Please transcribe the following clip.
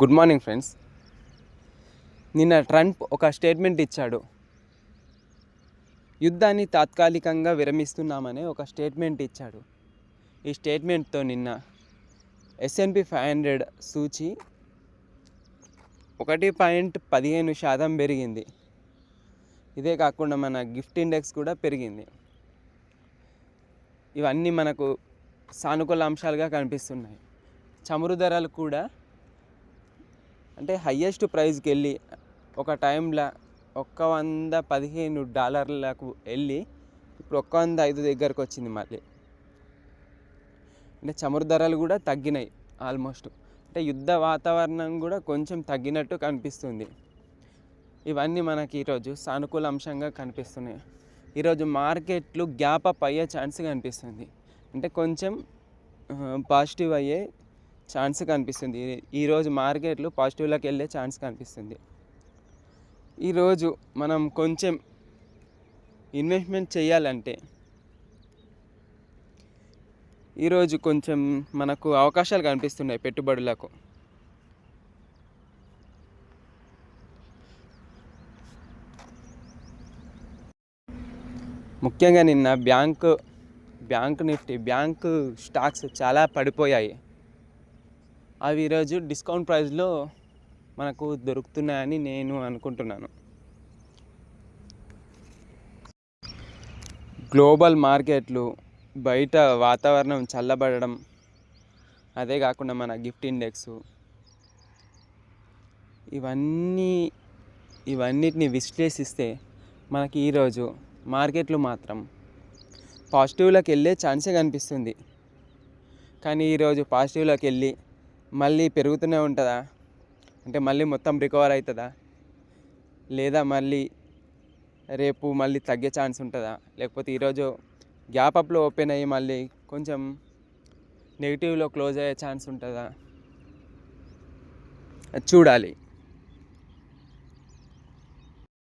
Good morning friends. నిన్న Trump ఒక statement ఇచ్చాడు. యుద్ధాన్ని తాత్కాలికంగా విరమిస్తున్నామని ఒక స్టేట్మెంట్ ఇచ్చాడు. ఈ స్టేట్మెంట్తో నిన్న S&P 500 సూచి 1.15% పెరిగింది. ఇదే కాకుండా మన గిఫ్ట్ ఇండెక్స్ కూడా పెరిగింది. ఇవన్నీ మనకు సానుకూల అంశాలుగా కనిపిస్తున్నాయి. చమురు ధరలు కూడా అంటే హయ్యెస్ట్ ప్రైస్కి వెళ్ళి ఒక టైంలో $115 వెళ్ళి ఇప్పుడు $105 దగ్గరకు వచ్చింది మళ్ళీ. అంటే చమురు ధరలు కూడా తగ్గినాయి ఆల్మోస్ట్. అంటే యుద్ధ వాతావరణం కూడా కొంచెం తగ్గినట్టు కనిపిస్తుంది. ఇవన్నీ మనకి ఈరోజు సానుకూల అంశంగా కనిపిస్తున్నాయి. ఈరోజు మార్కెట్లు గ్యాప్ అప్ అయ్యే ఛాన్స్ కనిపిస్తుంది. అంటే కొంచెం పాజిటివ్ అయ్యే ఛాన్స్ కనిపిస్తుంది. ఈరోజు మార్కెట్లు పాజిటివ్లోకి వెళ్ళే ఛాన్స్ కనిపిస్తుంది. ఈరోజు మనం కొంచెం ఇన్వెస్ట్మెంట్ చేయాలంటే ఈరోజు కొంచెం మనకు అవకాశాలు కనిపిస్తున్నాయి పెట్టుబడులకు. ముఖ్యంగా నిన్న బ్యాంక్ నిఫ్టీ బ్యాంకు స్టాక్స్ చాలా పడిపోయాయి. అవి ఈరోజు డిస్కౌంట్ ప్రైస్లో మనకు దొరుకుతున్నాయని నేను అనుకుంటున్నాను. గ్లోబల్ మార్కెట్లు బయట వాతావరణం చల్లబడడం, అదే కాకుండా మన గిఫ్ట్ ఇండెక్స్ ఇవన్నిటిని విశ్లేషిస్తే మనకి ఈరోజు మార్కెట్లు మాత్రం పాజిటివ్లోకి వెళ్ళే ఛాన్సే కనిపిస్తుంది. కానీ ఈరోజు పాజిటివ్లోకి వెళ్ళి మళ్ళీ పెరుగుతూనే ఉంటుందా, అంటే మళ్ళీ మొత్తం రికవర్ అవుతుందా, లేదా మళ్ళీ రేపు మళ్ళీ తగ్గే ఛాన్స్ ఉంటుందా, లేకపోతే ఈరోజు గ్యాప్ అప్లో ఓపెన్ అయ్యి మళ్ళీ కొంచెం నెగిటివ్లో క్లోజ్ అయ్యే ఛాన్స్ ఉంటుందా చూడాలి.